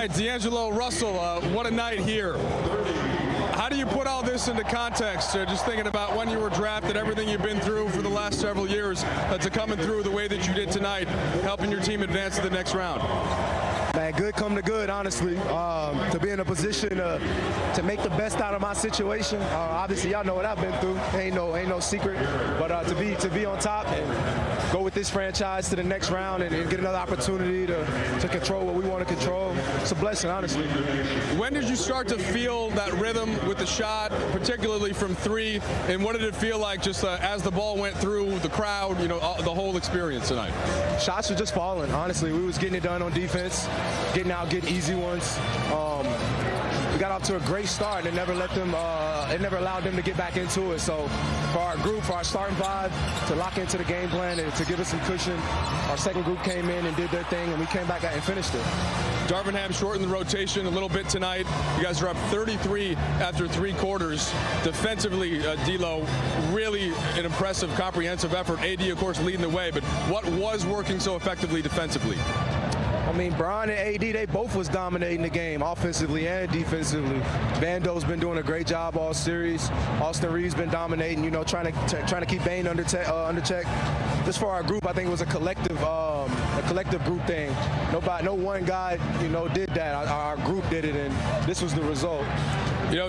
right, D'Angelo, Russell, what a night here. How do you put all this into context? Just thinking about when you were drafted, everything you've been through for the last several years, to coming through the way that you did tonight, helping your team advance to the next round. Man, good come to good, honestly. To be in a position to make the best out of my situation. Obviously, y'all know what I've been through. Ain't no secret. But to be on top and go with this franchise to the next round and get another opportunity to control what we want to control, it's a blessing, honestly. When did you start to feel that rhythm with the shot, particularly from three? And what did it feel like just as the ball went through the crowd, the whole experience tonight? Shots were just falling, honestly. We was getting it done on defense. Getting easy ones. We got off to a great start and it never allowed them to get back into it. So for our group, for our starting five, to lock into the game plan and to give us some cushion, our second group came in and did their thing and we came back out and finished it. Darvingham shortened the rotation a little bit tonight. You guys are up 33 after 3 quarters. Defensively, D'Lo, really an impressive, comprehensive effort. AD, of course, leading the way, but what was working so effectively defensively? I mean, Brian and AD, they both was dominating the game, offensively and defensively. Vando's been doing a great job all series. Austin Reeves been dominating, trying to keep Bane under check. Just for our group, I think it was a collective group thing. No one guy, did that. Our group did it, and this was the result.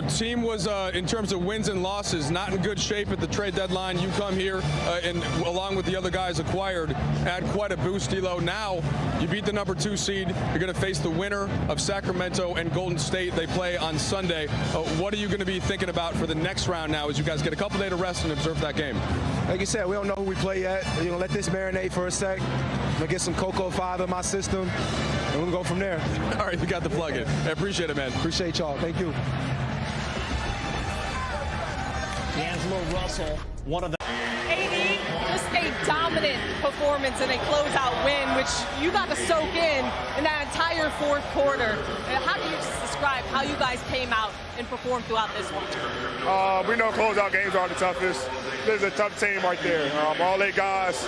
Team was, in terms of wins and losses, not in good shape at the trade deadline. You come here and, along with the other guys acquired, add quite a boost, D'Lo. Now, you beat the number 2 seed. You're going to face the winner of Sacramento and Golden State. They play on Sunday. What are you going to be thinking about for the next round now as you guys get a couple days to rest and observe that game? Like you said, we don't know who we play yet. Let this marinate for a sec. I'm going to get some Cocoa 5 in my system, and we'll go from there. All right, you got the plug in. I appreciate it, man. Appreciate y'all. Thank you. D'Angelo Russell, one of the... AD, just a dominant performance and a closeout win, which you got to soak in that entire fourth quarter. How do you just describe how you guys came out and performed throughout this one? We know closeout games are the toughest. This is a tough team right there. All 8 guys,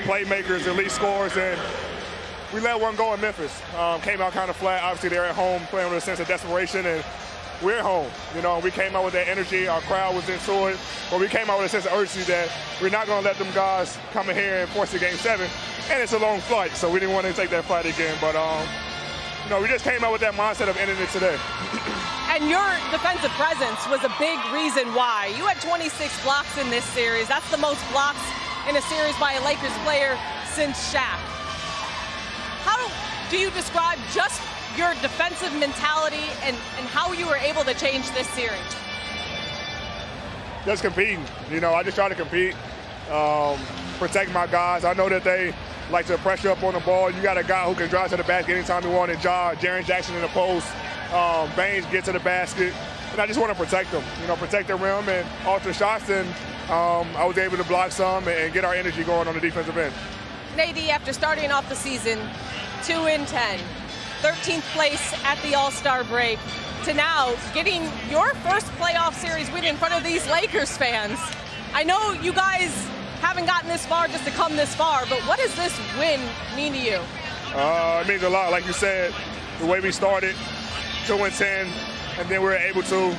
playmakers, elite scorers, and we let one go in Memphis. Came out kind of flat. Obviously, they're at home playing with a sense of desperation, and we're at home. We came out with that energy. Our crowd was into it. But we came out with a sense of urgency that we're not going to let them guys come in here and force the game 7. And it's a long flight, so we didn't want to take that flight again. But, we just came out with that mindset of ending it today. And your defensive presence was a big reason why. You had 26 blocks in this series. That's the most blocks in a series by a Lakers player since Shaq. How do you describe just your defensive mentality and how you were able to change this series? Just competing. I just try to compete, protect my guys. I know that they like to pressure up on the ball. You got a guy who can drive to the basket anytime you want, and Jaren Jackson in the post. Baines get to the basket. And I just want to protect them, protect the rim and alter shots. And I was able to block some and get our energy going on the defensive end. AD, after starting off the season 2-10, 13th place at the All-Star break, to now getting your first playoff series win in front of these Lakers fans. I know you guys haven't gotten this far just to come this far, but what does this win mean to you? It means a lot. Like you said, the way we started, 2-10, and then we were able to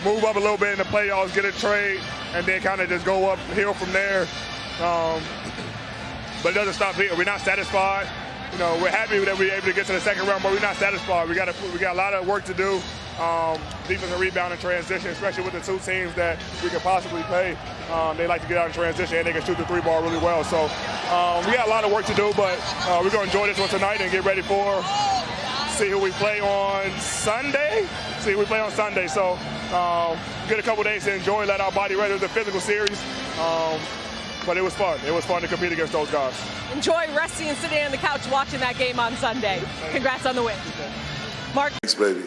move up a little bit in the playoffs, get a trade, and then kind of just go uphill from there. But it doesn't stop here. We're not satisfied. We're happy that we're able to get to the second round, but we're not satisfied. We got a lot of work to do. Defensive rebound and transition, especially with the 2 teams that we could possibly play. They like to get out in transition and they can shoot the 3 ball really well. So we got a lot of work to do, but we're going to enjoy this one tonight and get ready for see who we play on Sunday. So get a couple days to enjoy, let our body ready. It was a physical series. But it was fun. It was fun to compete against those guys. Enjoy resting and sitting on the couch watching that game on Sunday. Congrats on the win. Mark. Thanks, baby.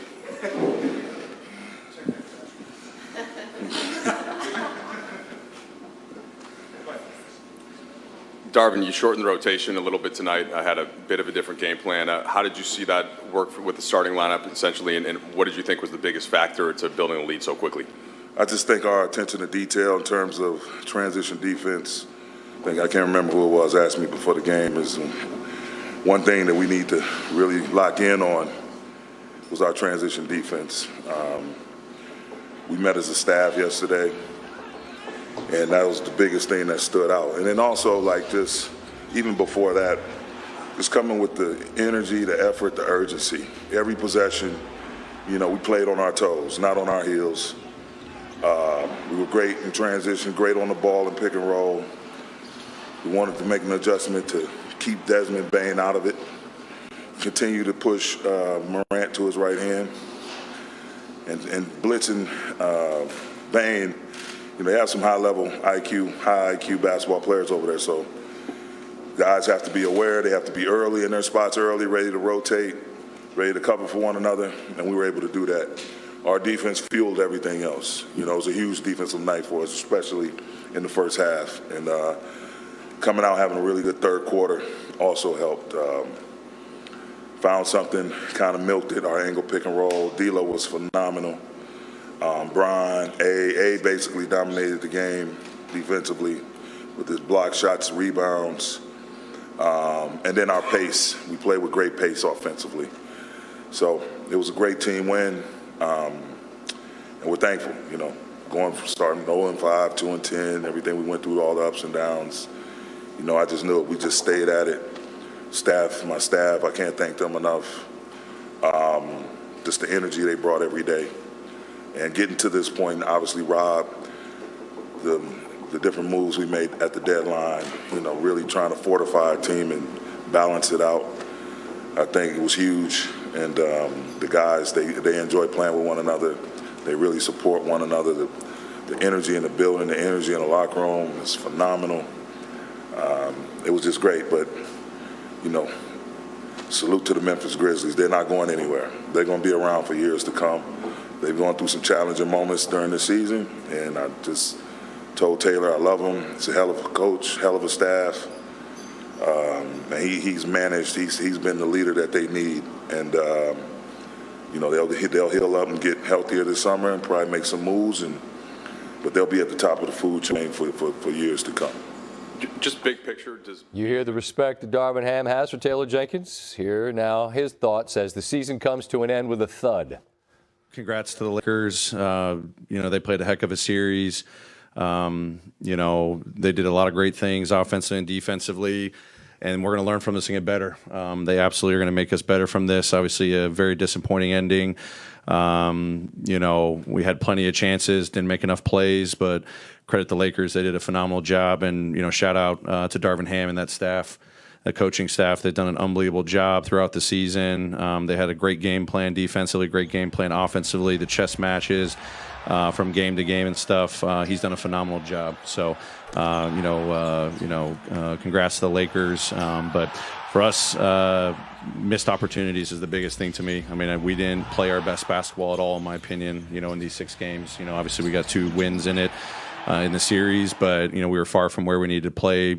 Darvin, you shortened the rotation a little bit tonight. I had a bit of a different game plan. How did you see that work with the starting lineup, essentially, and what did you think was the biggest factor to building a lead so quickly? I just think our attention to detail in terms of transition defense, I can't remember who it was asked me before the game, is one thing that we need to really lock in on was our transition defense. We met as a staff yesterday, and that was the biggest thing that stood out. And then also, like, just even before that, just coming with the energy, the effort, the urgency. Every possession, we played on our toes, not on our heels. We were great in transition, great on the ball and pick and roll. We wanted to make an adjustment to keep Desmond Bane out of it, continue to push Morant to his right hand, and blitzing Bane. They have some high IQ basketball players over there, so guys have to be aware. They have to be early in their spots early, ready to rotate, ready to cover for one another, and we were able to do that. Our defense fueled everything else. It was a huge defensive night for us, especially in the first half. And coming out having a really good third quarter also helped. Found something, kind of milked it, our angle pick and roll. D'Lo was phenomenal. Brian, A basically dominated the game defensively with his block shots, rebounds, and then our pace. We played with great pace offensively. So it was a great team win, and we're thankful, going from starting 0-5, 2-10, everything we went through, all the ups and downs. I just knew it. We just stayed at it. My staff, I can't thank them enough. Just the energy they brought every day. And getting to this point, obviously, Rob, the different moves we made at the deadline, really trying to fortify our team and balance it out, I think it was huge. And the guys, they enjoy playing with one another. They really support one another. The energy in the building, the energy in the locker room is phenomenal. It was just great, but, salute to the Memphis Grizzlies. They're not going anywhere. They're going to be around for years to come. They've gone through some challenging moments during the season, and I just told Taylor I love him. He's a hell of a coach, hell of a staff. And he's managed. He's been the leader that they need, and they'll heal up and get healthier this summer and probably make some moves, but they'll be at the top of the food chain for years to come. Just big picture. You hear the respect that Darvin Ham has for Taylor Jenkins. Here now his thoughts as the season comes to an end with a thud. Congrats to the Lakers. They played a heck of a series. They did a lot of great things offensively and defensively, and we're going to learn from this and get better. They absolutely are going to make us better from this. Obviously, a very disappointing ending. We had plenty of chances, didn't make enough plays, but credit the Lakers. They did a phenomenal job, and, shout out to Darvin Ham and that staff. The coaching staff, they've done an unbelievable job throughout the season. They had a great game plan defensively, great game plan offensively, the chess matches from game to game and stuff. He's done a phenomenal job. So, congrats to the Lakers. But for us, missed opportunities is the biggest thing to me. I mean, we didn't play our best basketball at all, in my opinion, in these 6 games. Obviously we got 2 wins in it. In the series, but we were far from where we needed to play.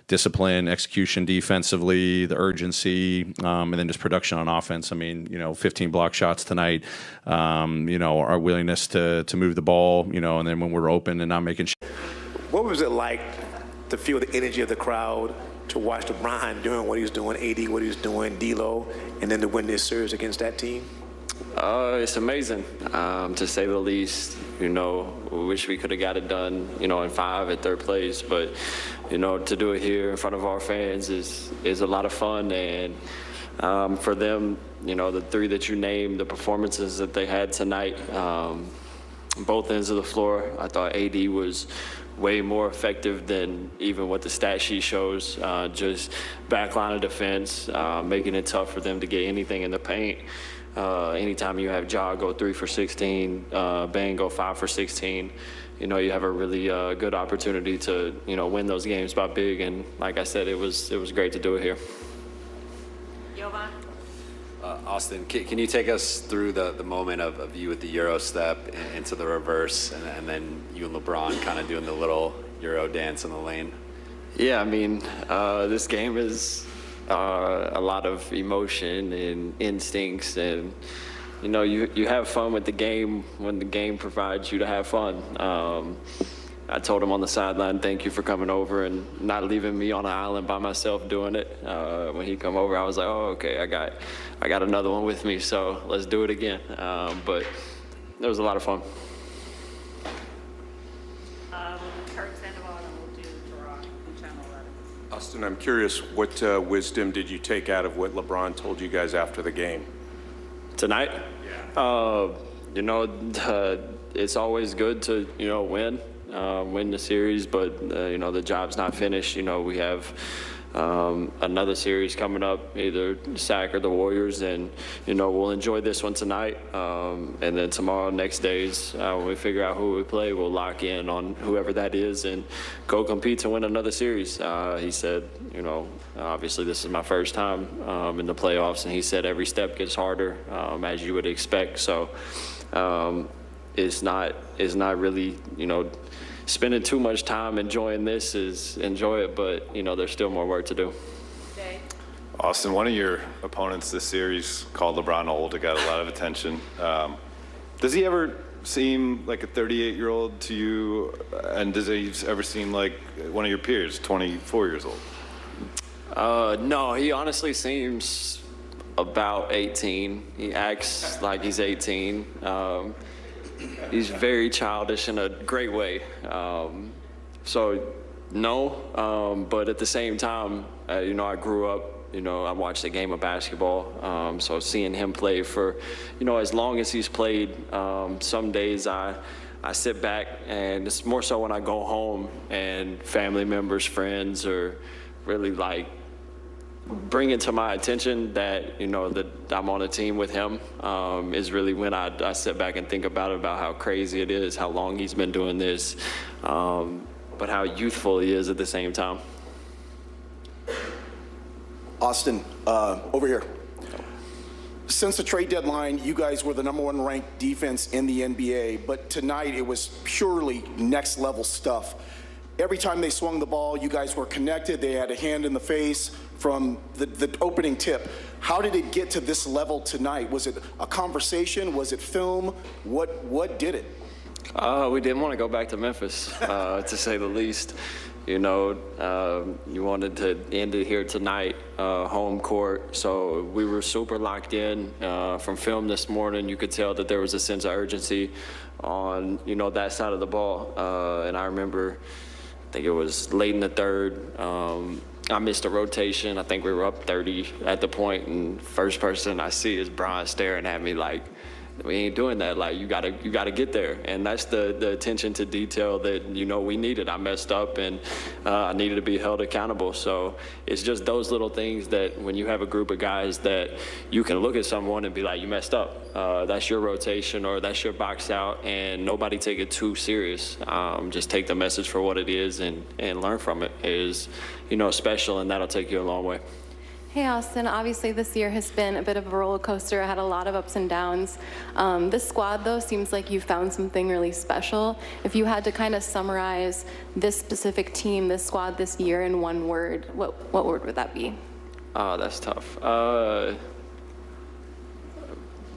Discipline, execution defensively, the urgency, and then just production on offense. 15 block shots tonight. Our willingness to move the ball. And then when we're open and not making. What was it like to feel the energy of the crowd, to watch LeBron doing what he was doing, AD what he was doing, D'Lo, and then to win this series against that team? It's amazing, to say the least. We wish we could have got it done, in 5 at third place. But, to do it here in front of our fans is a lot of fun. And for them, the 3 that you named, the performances that they had tonight, both ends of the floor, I thought AD was way more effective than even what the stat sheet shows. Just back line of defense, making it tough for them to get anything in the paint. Anytime you have Ja go 3 for 16, Bane go 5 for 16, you have a really good opportunity to, win those games by big. And like I said, it was great to do it here. Jovan? Austin, can you take us through the moment of you with the Euro step into the reverse, and then you and LeBron kind of doing the little Euro dance in the lane? Yeah, this game is a lot of emotion and instincts, and you have fun with the game when the game provides you to have fun. I told him on the sideline, thank you for coming over and not leaving me on an island by myself doing it. When he come over, I was like, oh, okay, I got another one with me, so let's do it again. But it was a lot of fun. Austin, I'm curious, what wisdom did you take out of what LeBron told you guys after the game? Tonight? Yeah. You know, it's always good to, you know, win the series, but, you know, the job's not finished. You know, we have another series coming up, either SAC or the Warriors, and, you know, we'll enjoy this one tonight. And then tomorrow, next days, when we figure out who we play, we'll lock in on whoever that is and go compete to win another series. He said, you know, obviously this is my first time in the playoffs, and he said every step gets harder, as you would expect. So it's not really, you know, spending too much time enjoying this is enjoy it, but, you know, there's still more work to do. Austin, one of your opponents this series called LeBron old. It got a lot of attention. Does he ever seem like a 38-year-old to you? And does he ever seem like one of your peers, 24 years old? No, he honestly seems about 18. He acts like he's 18. He's very childish in a great way. So, no, but at the same time, you know, I grew up, you know, I watched a game of basketball. So seeing him play for, you know, as long as he's played, some days I sit back, and it's more so when I go home and family members, friends, or really like bring it to my attention that, you know, that I'm on a team with him, is really when I sit back and think about how crazy it is, how long he's been doing this, but how youthful he is at the same time. Austin, over here. Since the trade deadline, you guys were the #1 ranked defense in the NBA, but tonight it was purely next level stuff. Every time they swung the ball, you guys were connected. They had a hand in the face from the opening tip. How did it get to this level tonight? Was it a conversation? Was it film? What did it? We didn't want to go back to Memphis, to say the least. You know, you wanted to end it here tonight, home court. So we were super locked in. From film this morning, you could tell that there was a sense of urgency on, you know, that side of the ball. And I remember, I think it was late in the third. I missed a rotation. I think we were up 30 at the point, and first person I see is Brian staring at me like, we ain't doing that. Like, you gotta get there. And that's the attention to detail that, you know, we needed. I messed up, and I needed to be held accountable. So it's just those little things that when you have a group of guys that you can look at someone and be like, you messed up. That's your rotation, or that's your box out, and nobody take it too serious. Just take the message for what it is and learn from it. It is, you know, special, and that'll take you a long way. Hey, Austin, obviously this year has been a bit of a roller coaster. I had a lot of ups and downs. This squad, though, seems like you found something really special. If you had to kind of summarize this specific team, this squad this year in one word, what word would that be? That's tough.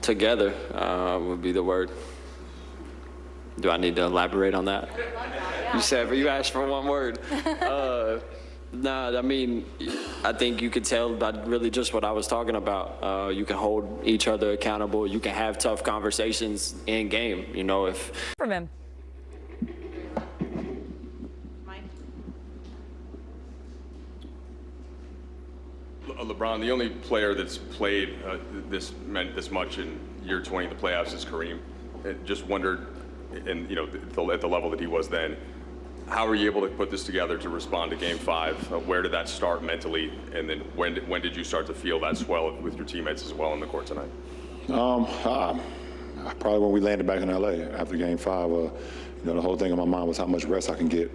Together would be the word. Do I need to elaborate on that? You asked for one word. Nah, I mean, I think you could tell by really just what I was talking about. You can hold each other accountable. You can have tough conversations in game. You know, if from him. LeBron, the only player that's played this much in year 20 in the playoffs is Kareem. Just wondered, and you know, at the level that he was then, how were you able to put this together to respond to Game 5? Where did that start mentally, and then when did you start to feel that swell with your teammates as well on the court tonight? Probably when we landed back in LA after Game 5. You know, the whole thing in my mind was how much rest I can get.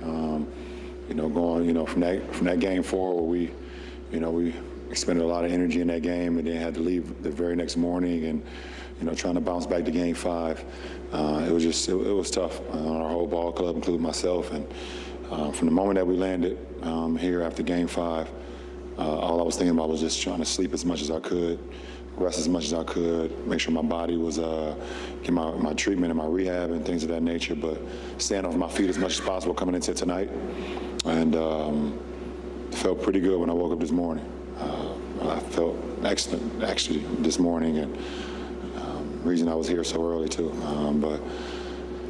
You know, going, you know, from that Game 4 where we expended a lot of energy in that game and then had to leave the very next morning, and you know, trying to bounce back to Game 5. It was tough on our whole ball club, including myself. And from the moment that we landed here after Game 5, all I was thinking about was just trying to sleep as much as I could, rest as much as I could, make sure my body was get my treatment and my rehab and things of that nature, but staying off my feet as much as possible coming into tonight. And felt pretty good when I woke up this morning. I felt excellent, actually, this morning, and reason I was here so early, too. But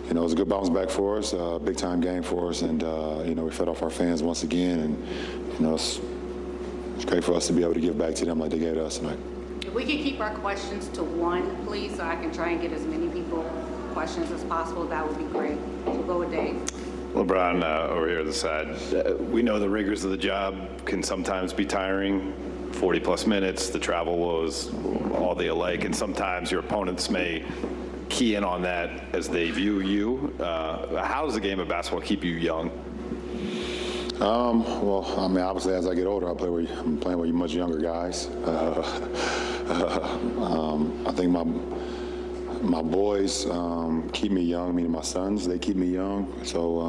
you know, it was a good bounce back for us, big time game for us, and you know, we fed off our fans once again, and you know, it's great for us to be able to give back to them like they gave to us tonight. If we could keep our questions to one, please, so I can try and get as many people questions as possible, that would be great. We'll go with Dave. LeBron, over here on the side, we know the rigors of the job can sometimes be tiring. 40-plus minutes, the travel woes, all the alike, and sometimes your opponents may key in on that as they view you. How does the game of basketball keep you young? Well, I mean, obviously, as I get older, I'm playing with much younger guys. I think my boys keep me young, meaning my sons, they keep me young. So,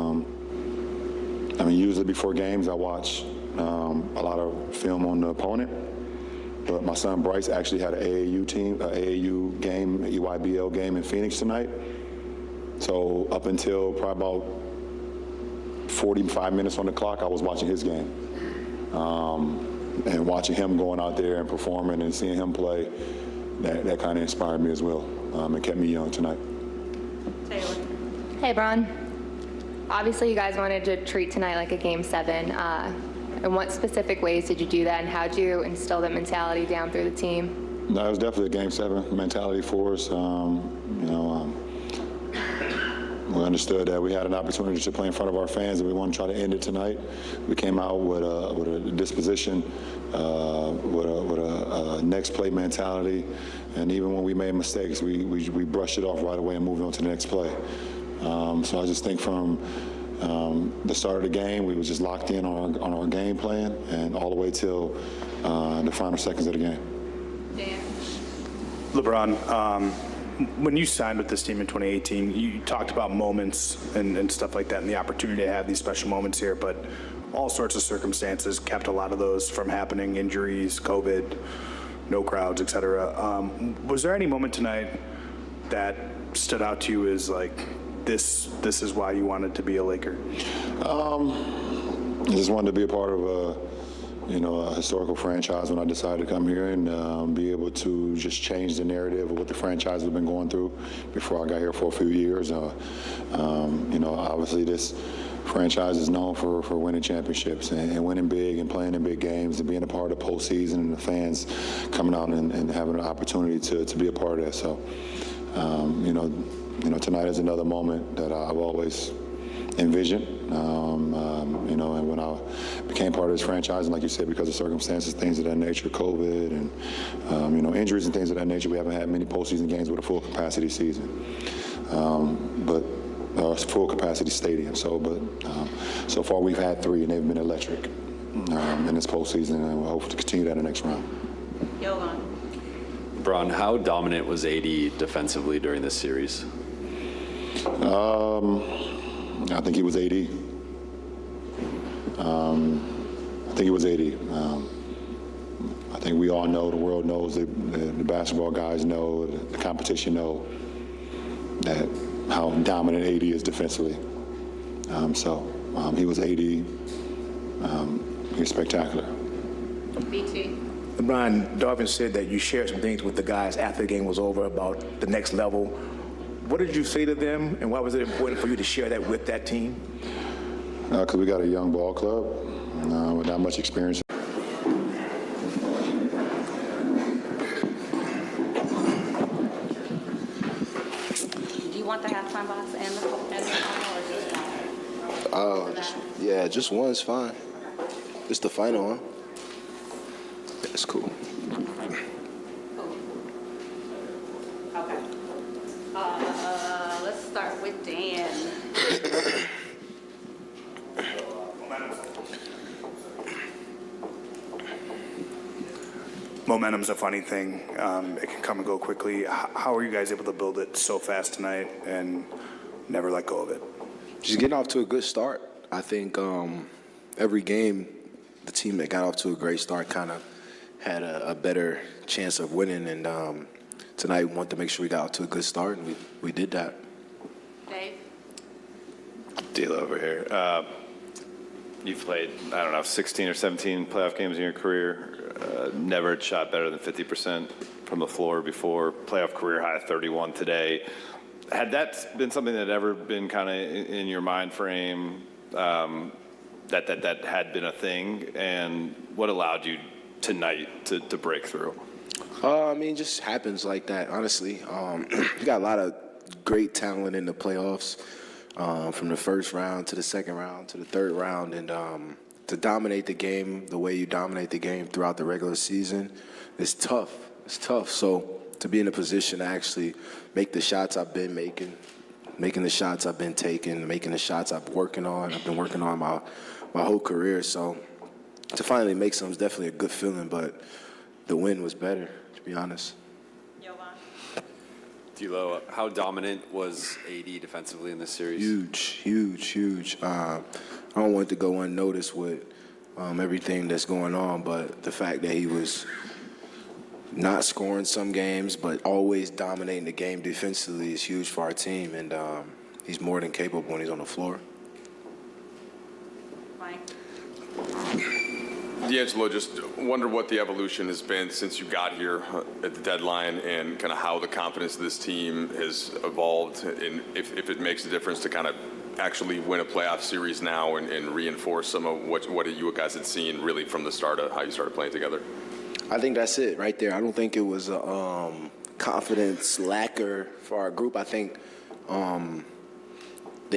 I mean, usually before games, I watch a lot of film on the opponent. But my son Bryce actually had an AAU game, EYBL game in Phoenix tonight. So up until probably about 45 minutes on the clock, I was watching his game. And watching him going out there and performing and seeing him play, that kind of inspired me as well, and kept me young tonight. Taylor. Hey, Bron. Obviously, you guys wanted to treat tonight like a Game 7. In what specific ways did you do that, and how did you instill that mentality down through the team? No, it was definitely a Game 7 mentality for us. We understood that we had an opportunity to play in front of our fans, and we wanted to try to end it tonight. We came out with a disposition, with a next play mentality, and even when we made mistakes, we brushed it off right away and moved on to the next play. So I just think from the start of the game, we was just locked in on our game plan, and all the way till the final seconds of the game. Dan. LeBron, when you signed with this team in 2018, you talked about moments and stuff like that, and the opportunity to have these special moments here, but all sorts of circumstances kept a lot of those from happening: injuries, COVID, no crowds, etc. Was there any moment tonight that stood out to you as like, this is why you wanted to be a Laker? I just wanted to be a part of a historical franchise when I decided to come here and be able to just change the narrative of what the franchise has been going through before I got here for a few years. Obviously this franchise is known for winning championships and winning big and playing in big games and being a part of the postseason and the fans coming out and having an opportunity to be a part of that. So, tonight is another moment that I've always envisioned. And when I became part of this franchise, and like you said, because of circumstances, things of that nature, COVID, and injuries and things of that nature, we haven't had many postseason games with a full capacity season, but full capacity stadium. So far we've had 3, and they've been electric in this postseason, and we'll hope to continue that in the next round. Yohan. Bron, how dominant was AD defensively during this series? I think he was AD. I think we all know, the world knows, the basketball guys know, the competition know that how dominant AD is defensively. He was AD. He was spectacular. BT. LeBron, Darvin said that you shared some things with the guys after the game was over about the next level. What did you say to them, and why was it important for you to share that with that team? Because we got a young ball club with not much experience. Do you want the halftime box and the final, or just one? Just one's fine. It's the final, huh? That's cool. Okay. Let's start with Dan. Momentum's a funny thing. It can come and go quickly. How are you guys able to build it so fast tonight and never let go of it? Just getting off to a good start. I think every game, the team that got off to a great start kind of had a better chance of winning. And tonight we wanted to make sure we got out to a good start, and we did that. Dave? Deal over here. You've played, I don't know, 16 or 17 playoff games in your career. Never had shot better than 50% from the floor before. Playoff career high 31 today. Had that been something that ever been kind of in your mind frame, that had been a thing? And what allowed you tonight to break through? I mean, it just happens like that, honestly. You got a lot of great talent in the playoffs, from the first round to the second round to the third round. And to dominate the game the way you dominate the game throughout the regular season is tough. It's tough. So to be in a position to actually make the shots I've been making the shots I've been taking, making the shots I've been working on my whole career. So to finally make some is definitely a good feeling, but the win was better, to be honest. D'Lo, how dominant was AD defensively in this series? Huge. I don't want it to go unnoticed with everything that's going on, but the fact that he was not scoring some games but always dominating the game defensively is huge for our team, and he's more than capable when he's on the floor. Mike? D'Angelo, just wonder what the evolution has been since you got here at the deadline, and kind of how the confidence of this team has evolved, and if it makes a difference to kind of actually win a playoff series now and reinforce some of what you guys had seen really from the start of how you started playing together. I think that's it right there. I don't think it was a confidence lacker for our group. I think the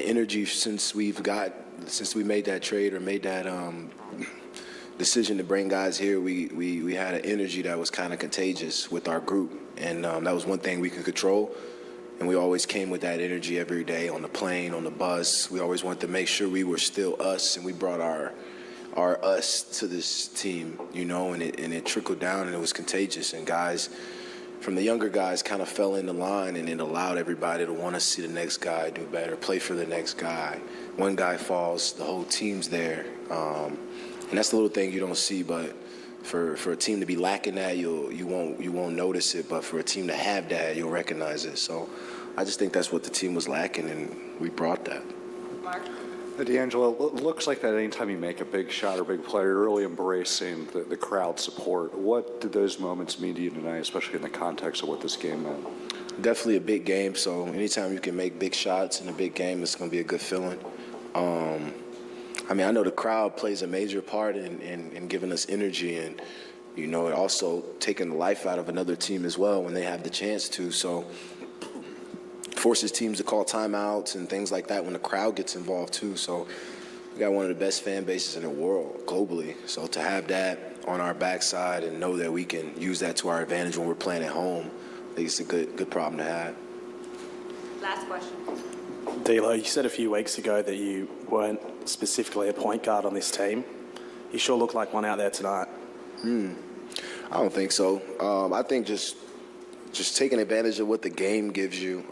energy since we made that trade or made that decision to bring guys here, we had an energy that was kind of contagious with our group, and that was one thing we could control. And we always came with that energy every day on the plane, on the bus. We always wanted to make sure we were still us, and we brought our us to this team, you know, and it trickled down, and it was contagious. And guys, from the younger guys, kind of fell into line, and it allowed everybody to want to see the next guy do better, play for the next guy. One guy falls, the whole team's there. And that's the little thing you don't see, but for a team to be lacking that, you won't notice it. But for a team to have that, you'll recognize it. So I just think that's what the team was lacking, and we brought that. Mark? D'Angelo, it looks like that anytime you make a big shot or big play, you're really embracing the crowd support. What did those moments mean to you tonight, especially in the context of what this game meant? Definitely a big game, so anytime you can make big shots in a big game, it's going to be a good feeling. I mean, I know the crowd plays a major part in giving us energy, and, you know, it also taking the life out of another team as well when they have the chance to. So forces teams to call timeouts and things like that when the crowd gets involved too. So we got one of the best fan bases in the world globally. So to have that on our backside and know that we can use that to our advantage when we're playing at home, I think it's a good problem to have. Last question. D'Lo, you said a few weeks ago that you weren't specifically a point guard on this team. You sure look like one out there tonight. I don't think so. I think just taking advantage of what the game gives you.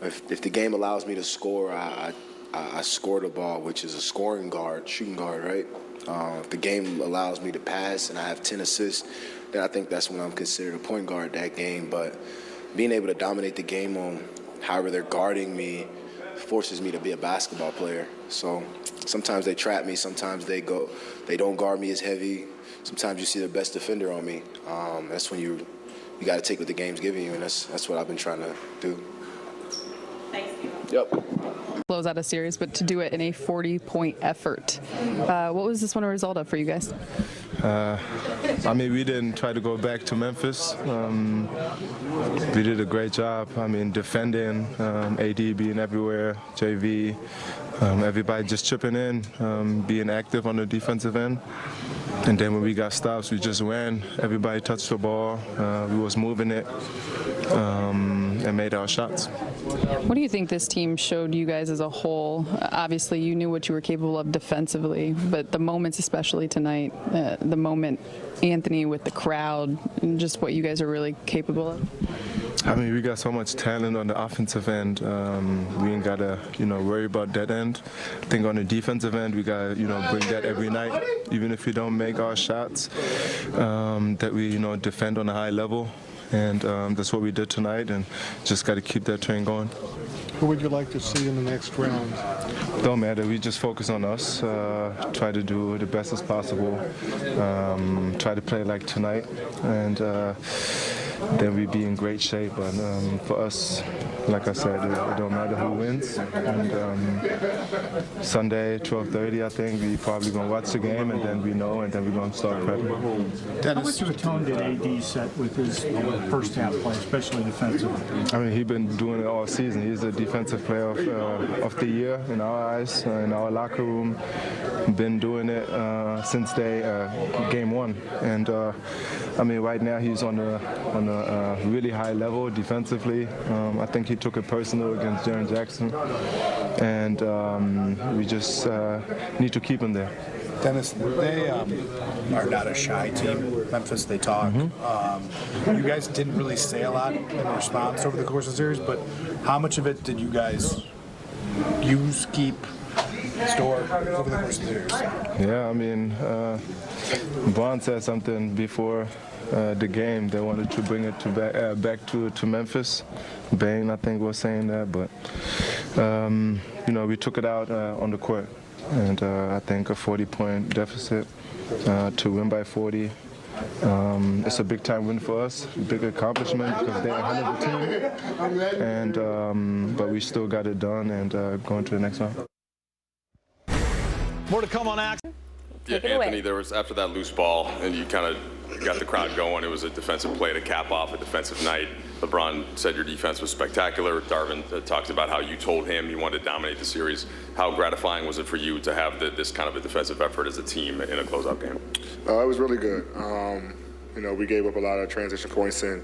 If the game allows me to score, I score the ball, which is a shooting guard, right? If the game allows me to pass and I have 10 assists, then I think that's when I'm considered a point guard that game. But being able to dominate the game on however they're guarding me forces me to be a basketball player. So sometimes they trap me, sometimes they don't guard me as heavy. Sometimes you see the best defender on me. That's when you got to take what the game's giving you, and that's what I've been trying to do. Thanks, Yep. Close out a series, but to do it in a 40-point effort. What was this one a result of for you guys? I mean, we didn't try to go back to Memphis. We did a great job. I mean, defending, AD being everywhere, JV, everybody just chipping in, being active on the defensive end. And then when we got stops, we just ran. Everybody touched the ball. We was moving it and made our shots. What do you think this team showed you guys as a whole? Obviously, you knew what you were capable of defensively, but the moments, especially tonight, the moment Anthony with the crowd, and just what you guys are really capable of? I mean, we got so much talent on the offensive end. We ain't gotta, worry about that end. I think on the defensive end, we gotta, bring that every night, even if we don't make our shots. That we, defend on a high level, and that's what we did tonight. And just got to keep that train going. Who would you like to see in the next round? Don't matter. We just focus on us. Try to do the best as possible. Try to play like tonight, and then we'd be in great shape. But for us, like I said, it don't matter who wins. And Sunday, 12:30, I think we probably gonna watch the game, and then we know, and then we're gonna start prepping. How much of a tone did AD set with his first half play, especially defensively? I mean, he's been doing it all season. He's the defensive player of the year in our eyes, in our locker room. Been doing it since game one, and I mean, right now he's on a really high level defensively. I think he took it personal against Jaren Jackson, and we just need to keep him there. Dennis, they are not a shy team. Memphis, they talk. You guys didn't really say a lot in response over the course of the series, but how much of it did you guys use, keep, store over the course of the series? Yeah, I mean, Bond said something before the game. They wanted to bring it back to Memphis. Bain, I think, was saying that, but we took it out on the court, and I think a 40-point deficit to win by 40. It's a big-time win for us, big accomplishment because they're ahead of the team, and but we still got it done and going to the next round. More to come on action. Yeah, Anthony, there was, after that loose ball, and you kind of got the crowd going, it was a defensive play to cap off a defensive night. LeBron said your defense was spectacular. Darvin talked about how you told him you wanted to dominate the series. How gratifying was it for you to have this kind of a defensive effort as a team in a closeout game? It was really good. We gave up a lot of transition points and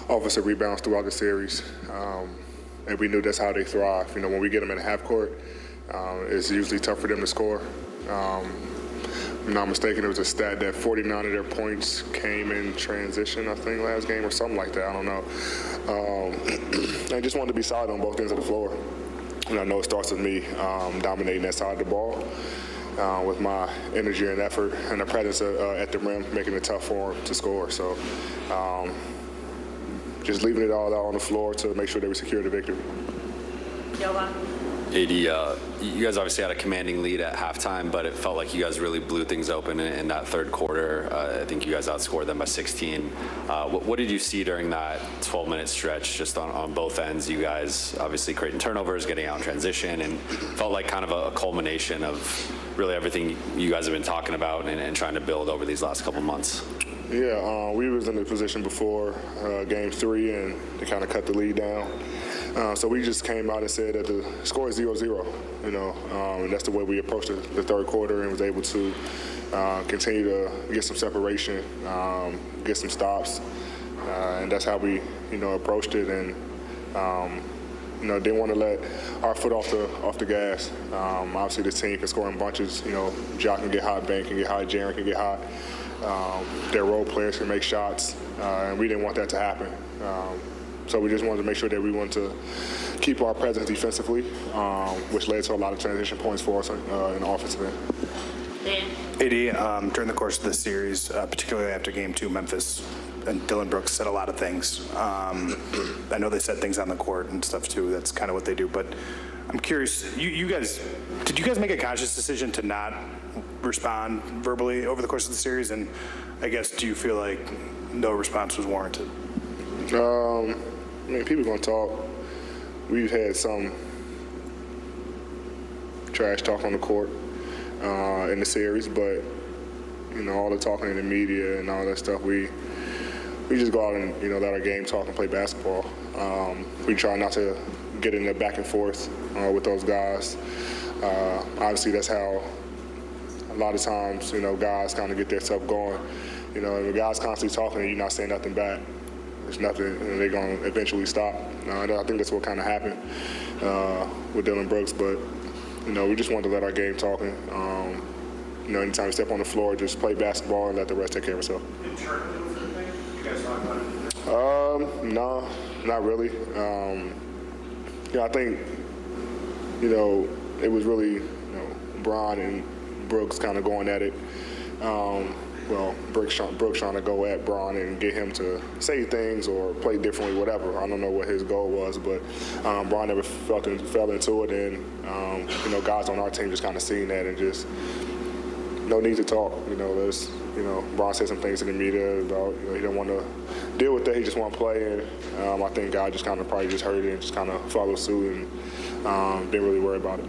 offensive rebounds throughout the series, and we knew that's how they thrive. When we get them in half court, it's usually tough for them to score. If I'm not mistaken, it was a stat that 49 of their points came in transition, I think, last game or something like that. I don't know. I just wanted to be solid on both ends of the floor. And I know it starts with me dominating that side of the ball with my energy and effort and the presence at the rim, making it tough for them to score. So just leaving it all out on the floor to make sure that we secure the victory. AD, you guys obviously had a commanding lead at halftime, but it felt like you guys really blew things open in that third quarter. I think you guys outscored them by 16. What did you see during that 12-minute stretch just on both ends? You guys obviously creating turnovers, getting out in transition, and felt like kind of a culmination of really everything you guys have been talking about and trying to build over these last couple months. Yeah, we was in the position before Game 3, and they kind of cut the lead down. So we just came out and said that the score is 0-0, and that's the way we approached the third quarter and was able to continue to get some separation, get some stops, and that's how we, approached it, and didn't want to let our foot off the gas. Obviously, this team can score in bunches. Jock can get hot, Bank can get hot, Jaren can get hot. Their role players can make shots, and we didn't want that to happen. So we just wanted to make sure that we wanted to keep our presence defensively, which led to a lot of transition points for us in the offensive end. AD, during the course of this series, particularly after Game 2, Memphis and Dylan Brooks said a lot of things. I know they said things on the court and stuff too. That's kind of what they do. But I'm curious, did you guys make a conscious decision to not respond verbally over the course of the series? And I guess, do you feel like no response was warranted? People gonna talk. We've had some trash talk on the court in the series, but all the talking in the media and all that stuff, we just go out and let our game talk and play basketball. We try not to get in the back and forth with those guys. Obviously, that's how a lot of times guys kind of get their stuff going. If a guy's constantly talking and you're not saying nothing back, there's nothing, they're going to eventually stop. I think that's what kind of happened with Dylan Brooks, but, we just wanted to let our game talk. Anytime you step on the floor, just play basketball and let the rest take care of itself. No, Not really. I think, it was really, Bron and Brooks kind of going at it. Brooks trying to go at Bron and get him to say things or play differently, whatever. I don't know what his goal was, but Bron never fell into it, and guys on our team just kind of seen that and just no need to talk. Bron said some things to the media about he didn't want to deal with that. He just want to play, and I think God just kind of probably just heard it and just kind of followed suit and didn't really worry about it.